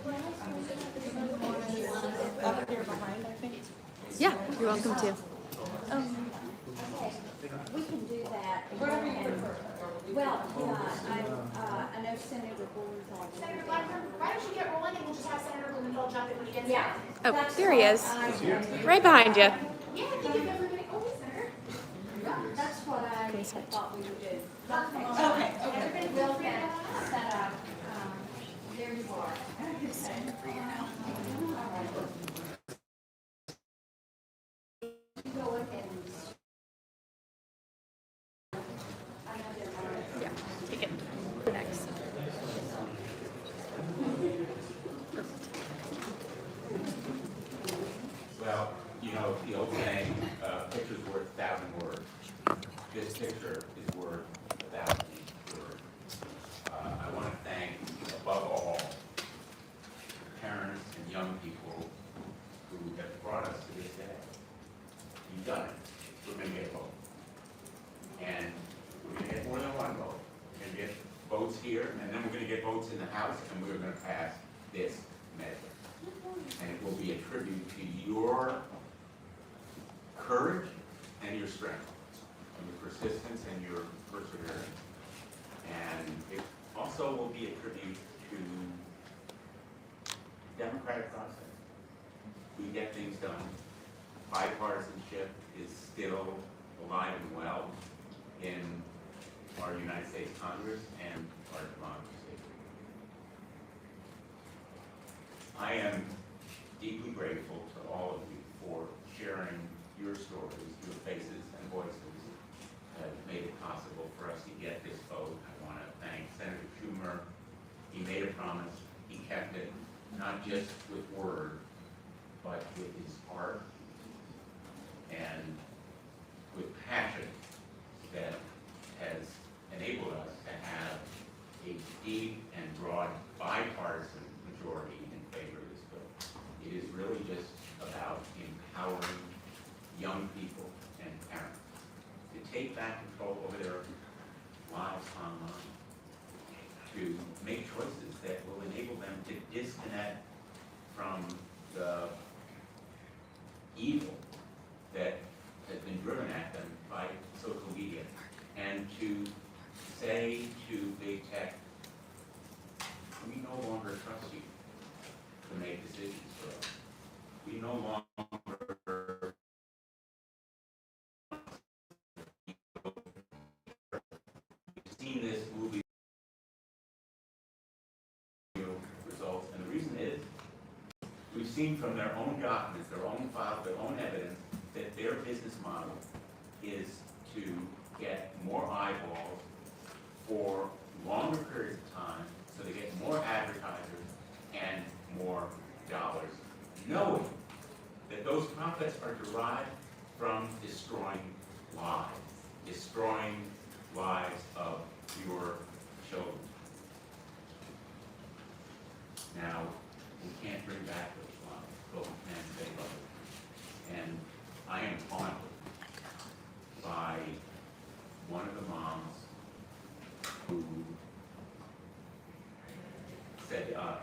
Up here behind, I think. Yeah, you're welcome to. We can do that. Whatever you prefer. Well, yeah, I know Senator Blumenthal. Senator Blackburn, why don't you get rolling and we'll just have Senator Blumenthal jump in when he gets Yeah. there? Oh, there he is. Right behind you. Yeah, can you give everybody, oh, Senator. That's what I thought we would do. Okay, okay. Everybody will get set up. There you are. Go ahead and. Yeah, take it. Next. Well, you know, the old saying, picture's worth 1,000 words. This picture is worth 1,000 words. I want to thank, above all, parents and young people who have brought us to this day. You've done it. We're going to get a vote. And we're going to get more than one vote. We're going to get votes here, and then we're going to get votes in the House, and we're going to pass this measure. And it will be a tribute to your courage and your strength, and your persistence and your perseverance. And it also will be a tribute to democratic process. We get things done. Bipartisanship is still alive and well in our United States Congress and our democracy. I am deeply grateful to all of you for sharing your stories, your faces and voices that have made it possible for us to get this vote. I want to thank Senator Schumer. He made a promise. He kept it, not just with word, but with his heart and with passion that has enabled us to have a deep and broad bipartisan majority in favor of this bill. It is really just about empowering young people and parents to take back control over their lives online, to make choices that will enable them to disconnect from the evil that has been driven at them by social media, and to say to big tech, we no longer trust you to make decisions for us. We no longer we've seen this movie results, and the reason is we've seen from their own documents, their own files, their own evidence, that their business model is to get more eyeballs for longer periods of time, so they get more advertisers and more dollars, knowing that those profits are derived from destroying lives of your children. Now, we can't bring back those lives, but we can save others. And I am haunted by one of the moms who said to us,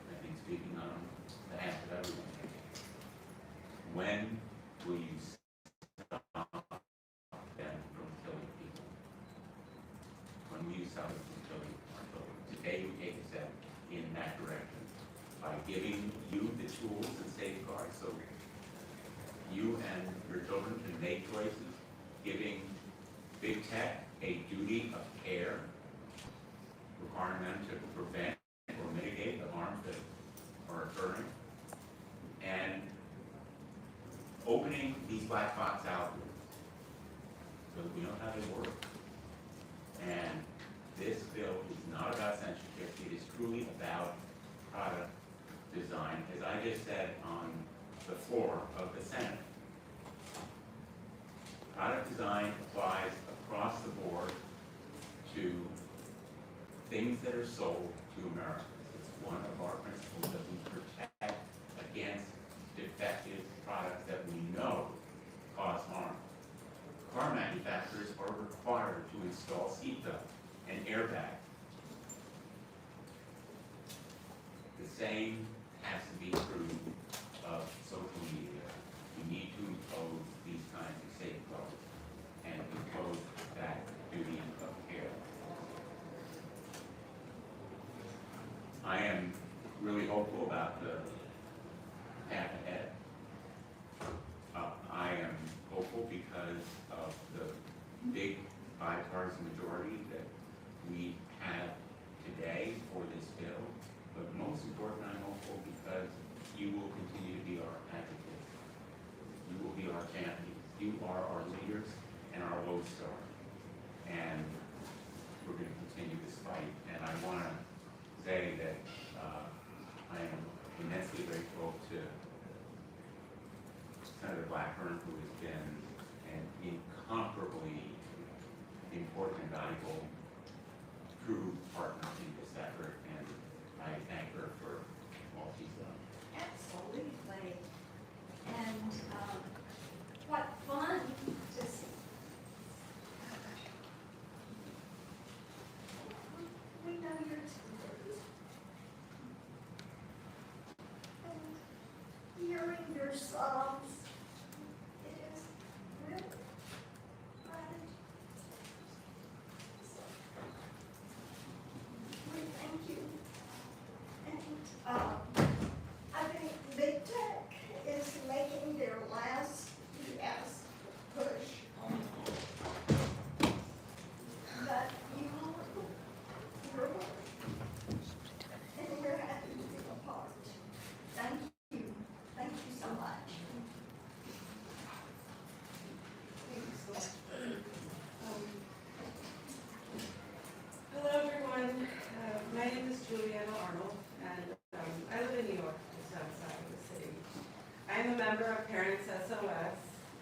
I think speaking on behalf of everyone, when will you stop them from killing people? When will you stop them from killing our children? Today we take a step in that direction by giving you the tools and safeguards so you and your children can make choices, giving big tech a duty of care, requiring them to prevent or mitigate the harms that are occurring, and opening these black box algorithms so that we know how they work. And this bill is not about censorship. It is truly about product design, as I just said on the floor of the Senate. Product design applies across the board to things that are sold to Americans. It's one of our principles that we protect against defective products that we know cause harm. Car manufacturers are required to install seatbelts and airbags. The same has to be true of social media. We need to impose these kinds of safeguards and impose that duty of care. I am really hopeful about the path ahead. I am hopeful because of the big bipartisan majority that we have today for this bill. But most important, I'm hopeful because you will continue to be our advocates. You will be our champions. You are our leaders and our lodestar. And we're going to continue this fight. And I want to say that I am immensely grateful to Senator Blackburn, who has been an incomparably important and valuable true partner in this effort, and I thank her for all she's done. Absolutely. And what fun to see. We know you're tenders. And hearing your sobs, it is really right. So, we thank you. And I think Big Tech is making their last yes push. But you're and we're happy to be a part. Thank you. Thank you so much. Hello, everyone. My name is Juliana Arnold, and I live in New York, just outside of the city. I am a member of Parents SOS,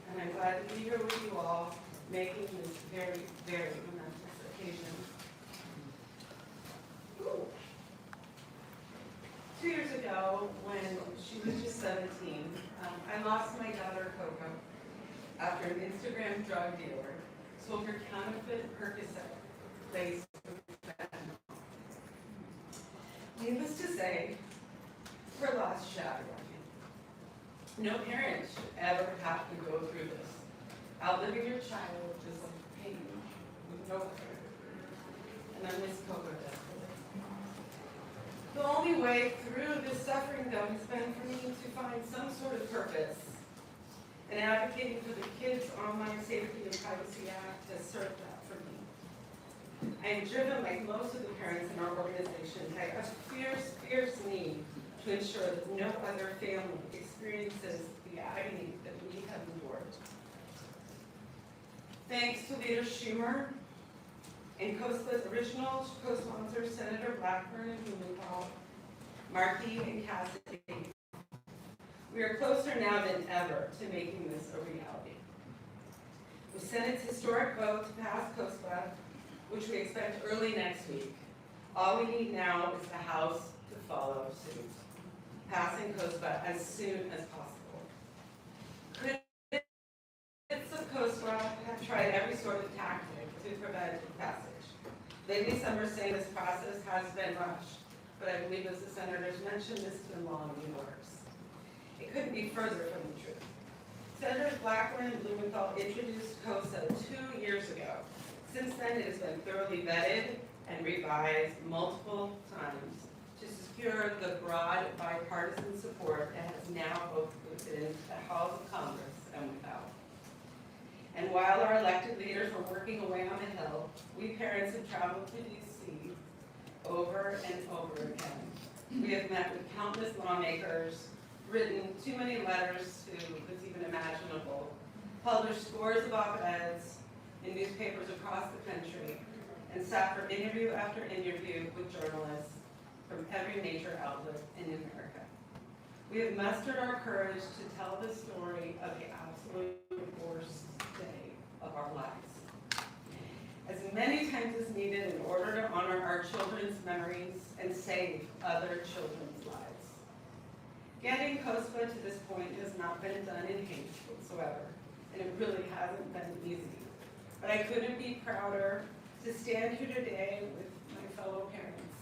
and I'm glad to be here with you all, making this very, very momentous occasion. 2 years ago, when she was just 17, I lost my daughter, Coco, after an Instagram drug dealer sold her counterfeit Percocet laced with fentanyl. Needless to say, her loss shattered me. No parent should ever have to go through this. Outliving your child is a pain with no other. And I miss Coco desperately. The only way through this suffering, though, has been for me to find some sort of purpose. And advocating for the Kids Online Safety and Privacy Act has served that for me. I am driven, like most of the parents in our organization, by a fierce, fierce need to ensure that no other family experiences the agony that we have endured. Thanks to Leader Schumer and KOSA's original co-sponsors, Senator Blackburn and Blumenthal, Markey and Cassidy, we are closer now than ever to making this a reality. With Senate's historic vote to pass KOSA, which we expect early next week, all we need now is the House to follow suit, passing KOSA as soon as possible. Critics of KOSA have tried every sort of tactic to prevent passage. Lately, some are saying this process has been rushed, but I believe, as the senators mentioned, this has been long in the works. It couldn't be further from the truth. Senators Blackburn and Blumenthal introduced KOSA 2 years ago. Since then, it has been thoroughly vetted and revised multiple times to secure the broad bipartisan support that has now both within the halls of Congress and without. And while our elected leaders were working away on the Hill, we parents have traveled to D.C. over and over again. We have met with countless lawmakers, written too many letters to what's even imaginable, published scores of op-eds in newspapers across the country, and sat for interview after interview with journalists from every major outlet in America. We have mustered our courage to tell the story of the absolute worst day of our lives, as many times as needed in order to honor our children's memories and save other children's lives. Getting KOSA to this point has not been done in haste whatsoever, and it really hasn't been easy. But I couldn't be prouder to stand here today with my fellow parents,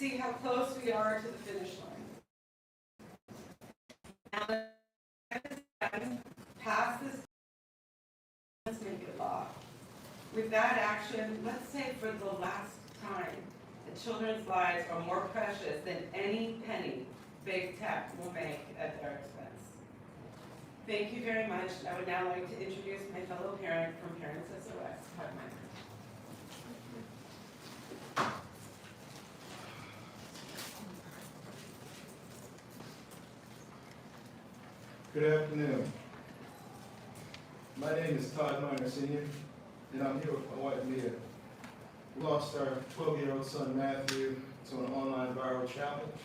see how close we are to the finish line. Now, pass this, let's make it law. With that action, let's say for the last time, the children's lives are more precious than any penny big tech will make at their expense. Thank you very much. I would now like to introduce my fellow parent from Parents SOS, Todd Meyer. Good afternoon. My name is Todd Miner Sr., and I'm here with my wife, Mia. We lost our 12-year-old son, Matthew, to an online viral challenge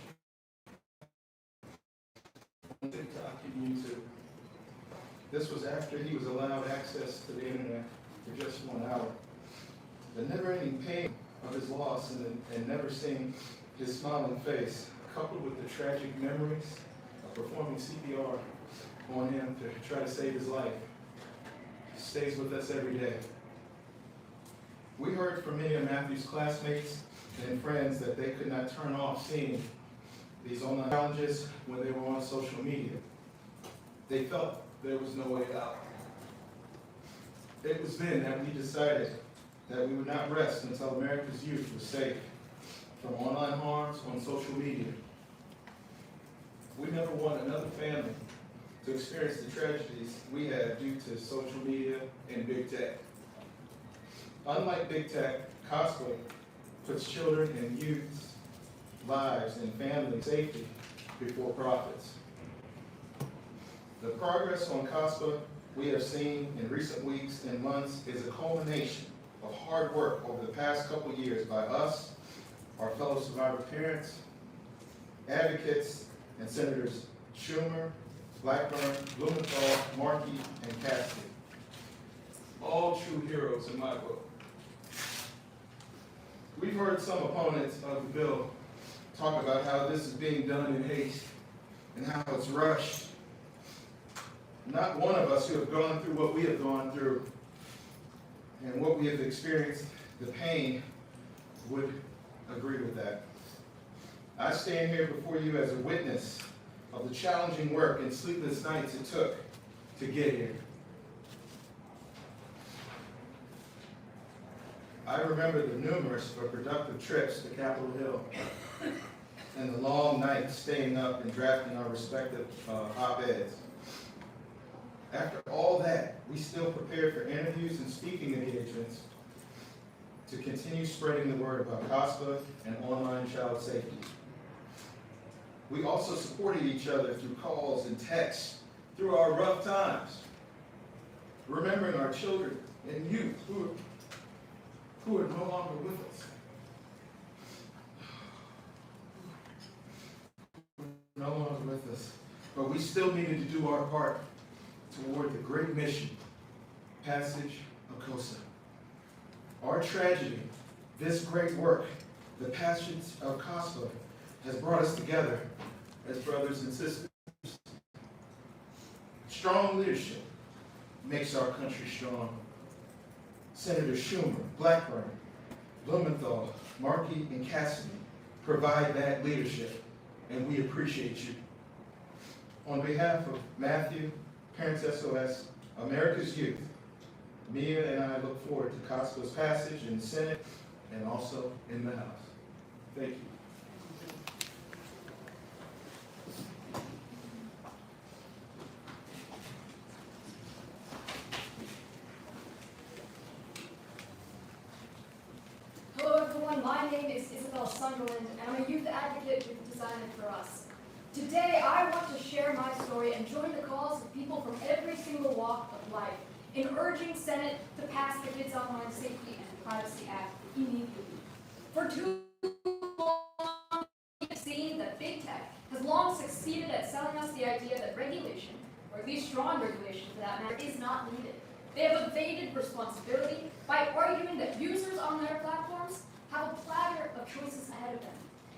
on TikTok and YouTube. This was after he was allowed access to the internet for just 1 hour. The never-ending pain of his loss and never seeing his smiling face, coupled with the tragic memories of performing CPR on him to try to save his life, stays with us every day. We heard from many of Matthew's classmates and friends that they could not turn off seeing these online challenges when they were on social media. They felt there was no way out. It was then that we decided that we would not rest until America's youth was safe from online harms on social media. We never want another family to experience the tragedies we had due to social media and big tech. Unlike big tech, KOSA puts children and youth's lives and family safety before profits. The progress on KOSA we have seen in recent weeks and months is a culmination of hard work over the past couple years by us, our fellow survivor parents, advocates, and Senators Schumer, Blackburn, Blumenthal, Markey, and Cassidy. All true heroes in my book. We've heard some opponents of the bill talk about how this is being done in haste and how it's rushed. Not one of us who have gone through what we have gone through and what we have experienced, the pain, would agree with that. I stand here before you as a witness of the challenging work and sleepless nights it took to get here. I remember the numerous but productive trips to Capitol Hill and the long nights staying up and drafting our respective op-eds. After all that, we still prepared for interviews and speaking engagements to continue spreading the word about KOSA and online child safety. We also supported each other through calls and texts through our rough times, remembering our children and youth who are no longer with us. No longer with us. But we still needed to do our part toward the great mission, passage of KOSA. Our tragedy, this great work, the passage of KOSA, has brought us together as brothers and sisters. Strong leadership makes our country strong. Senator Schumer, Blackburn, Blumenthal, Markey, and Cassidy provide that leadership, and we appreciate you. On behalf of Matthew, Parents SOS, America's Youth, Mia and I look forward to KOSA's passage in the Senate and also in the House. Thank you. Hello everyone, my name is Isabel Sunderland, and I'm a youth advocate with Design It For Us. Today, I want to share my story and join the calls of people from every single walk of life in urging Senate to pass the Kids Online Safety and Privacy Act immediately. For too long, we have seen that big tech has long succeeded at selling us the idea that regulation, or at least strong regulation for that matter, is not needed. They have evaded responsibility by arguing that users on their platforms have a platter of choices ahead of them.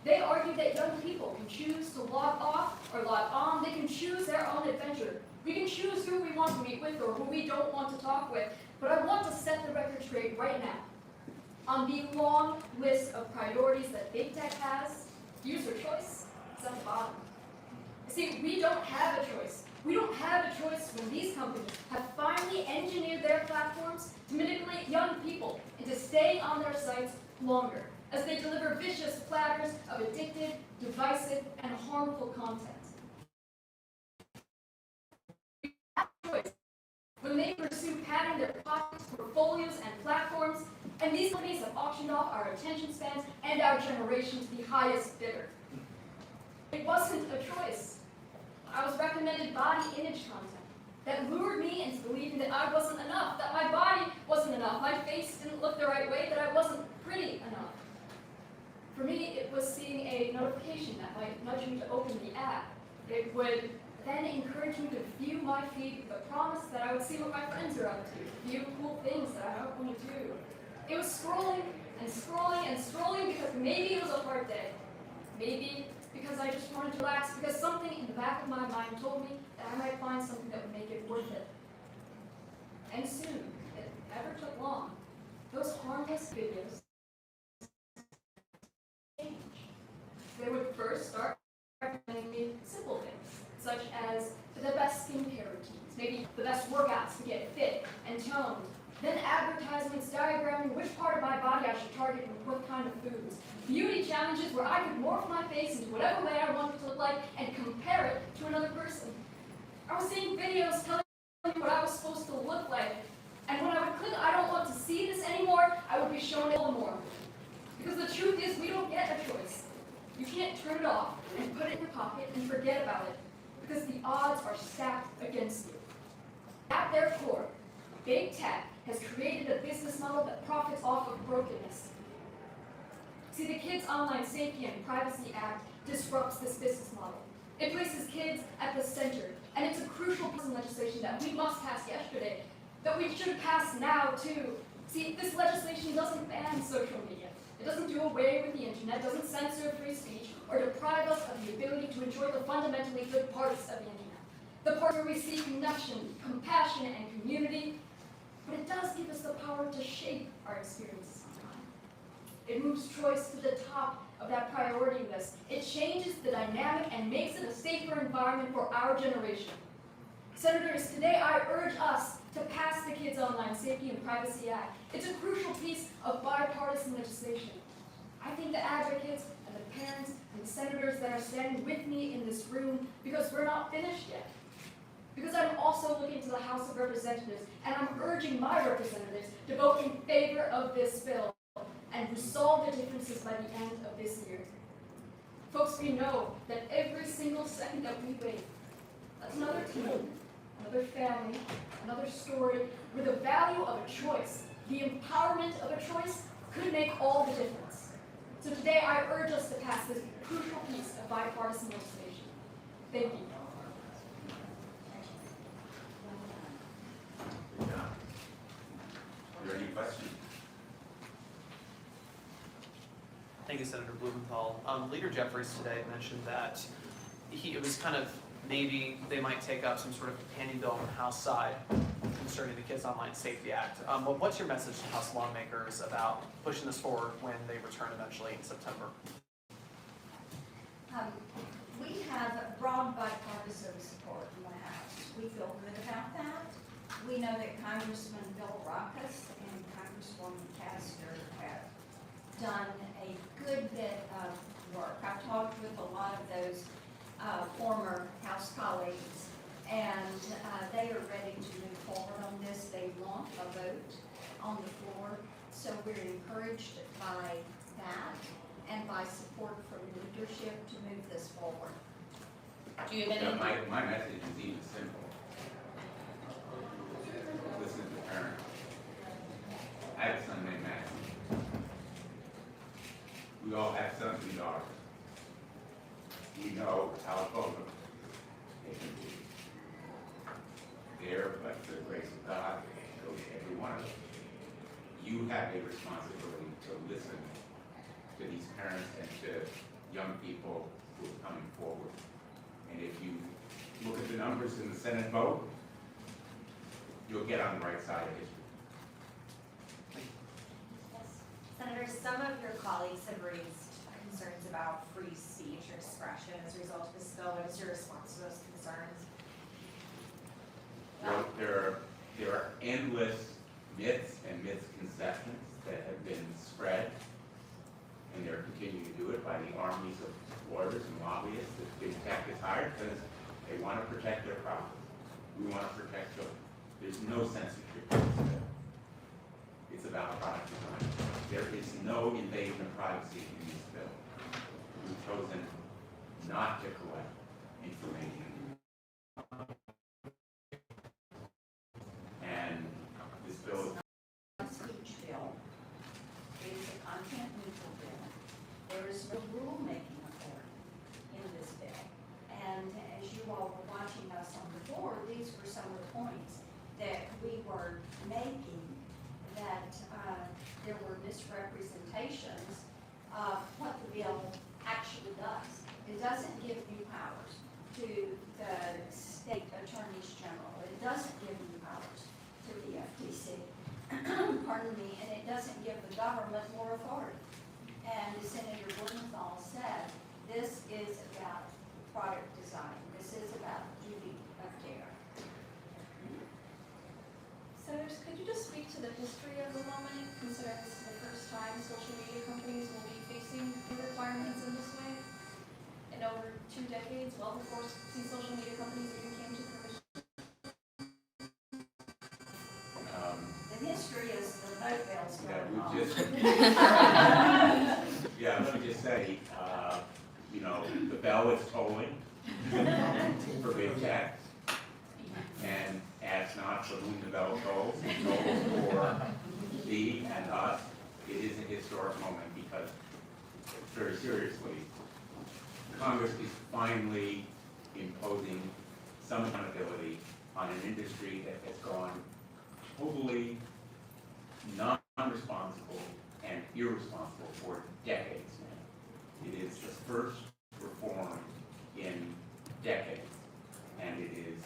They argue that young people can choose to log off or log on. They can choose their own adventure. We can choose who we want to meet with or who we don't want to talk with. But I want to set the record straight right now. On the long list of priorities that big tech has, User choice is at the bottom. See, we don't have a choice. We don't have a choice when these companies have finally engineered their platforms to manipulate young people into staying on their sites longer, as they deliver vicious platters of addictive, divisive, and harmful content. We have a choice when they pursue padding their pockets, portfolios, and platforms, and these companies have auctioned off our attention spans and our generation to the highest bidder. It wasn't a choice. I was recommended body image content that lured me into believing that I wasn't enough, that my body wasn't enough, my face didn't look the right way, that I wasn't pretty enough. For me, it was seeing a notification that might nudge me to open the app. It would then encourage me to view my feed with the promise that I would see what my friends are up to, view cool things that I don't want to do. It was scrolling and scrolling and scrolling because maybe it was a hard day. Maybe because I just wanted to relax, because something in the back of my mind told me that I might find something that would make it worth it. And soon, it never took long, those harmless videos changed. They would first start recommending me simple things, such as the best skincare routines, maybe the best workouts to get fit and toned, then advertisements diagramming which part of my body I should target with what kind of foods, beauty challenges where I could morph my face into whatever way I wanted it to look like and compare it to another person. I was seeing videos telling me what I was supposed to look like, and when I would click, I don't want to see this anymore, I would be shown it all the more. Because the truth is, we don't get a choice. You can't turn it off and put it in your pocket and forget about it, because the odds are stacked against you. At their core, big tech has created a business model that profits off of brokenness. See, the Kids Online Safety and Privacy Act disrupts this business model. It places kids at the center, and it's a crucial piece of legislation that we must pass yesterday, that we should pass now too. See, this legislation doesn't ban social media. It doesn't do away with the internet, doesn't censor free speech, or deprive us of the ability to enjoy the fundamentally good parts of the internet. The parts where we see connection, compassion, and community. But it does give us the power to shape our experiences online. It moves choice to the top of that priority list. It changes the dynamic and makes it a safer environment for our generation. Senators, today I urge us to pass the Kids Online Safety and Privacy Act. It's a crucial piece of bipartisan legislation. I think the advocates and the parents and the senators that are standing with me in this room, because we're not finished yet. Because I'm also looking to the House of Representatives, and I'm urging my representatives to vote in favor of this bill and resolve the differences by the end of this year. Folks, we know that every single second that we wait, that's another team, another family, another story, where the value of a choice, the empowerment of a choice, could make all the difference. So today I urge us to pass this crucial piece of bipartisan legislation. Thank you. Good job. Are there any questions? Thank you, Senator Blumenthal. Leader Jeffries today mentioned that it was kind of maybe they might take up some sort of companion bill on the House side concerning the Kids Online Safety Act. But what's your message to House lawmakers about pushing this forward when they return eventually in September? We have broad bipartisan support in the House. We feel good about that. We know that Congressman Bill Rockus and Congresswoman Castor have done a good bit of work. I've talked with a lot of those former House colleagues, and they are ready to move forward on this. They want a vote on the floor, so we're encouraged by that and by support from leadership to move this forward. Do you have any? My message is even simple. Listen to Parental. I have a son named Matthew. We all have sons and daughters. We know how vulnerable they can be. There, but the grace of God goes to every one of us. You have a responsibility to listen to these parents and to young people who are coming forward. And if you look at the numbers in the Senate vote, you'll get on the right side of history. Yes. Senator, some of your colleagues have raised concerns about free speech or expression as a result of this bill. What is your response to those concerns? Well, there are endless myths and misconceptions that have been spread, and they're continuing to do it by the armies of lawyers and lobbyists that big tech is hired because they want to protect their profits. We want to protect children. There's no censorship in this bill. It's about product design. There is no invasion of privacy in this bill. We've chosen not to collect information. And this bill is Speech bill. It is a content neutral bill. There is no rulemaking authority in this bill. And as you all were watching us on the board, these were some of the points that we were making, that there were misrepresentations of what the bill actually does. It doesn't give new powers to the state attorneys general. It doesn't give new powers to the FTC. Pardon me, and it doesn't give the government more authority. And as Senator Blumenthal said, this is about product design. This is about duty of care. Senators, could you just speak to the history of the moment, considering this is the first time social media companies will be facing new requirements in this way? In over 2 decades, well before these social media companies even came to the commission. The history is the vote bills Yeah, going we on. just, yeah, let me just say, you know, the bell is tolling for big tech. And as not for whom the bell tolls, it tolls for thee and us. It is a historic moment because, very seriously, Congress is finally imposing some accountability on an industry that has gone totally non-responsible and irresponsible for decades now. It is the first reform in decades, and it is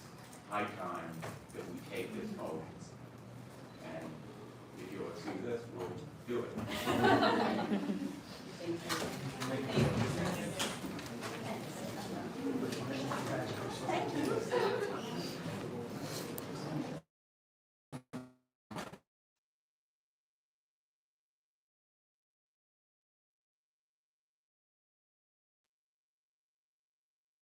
high time that we take this vote. And if you'll excuse us, we'll do it.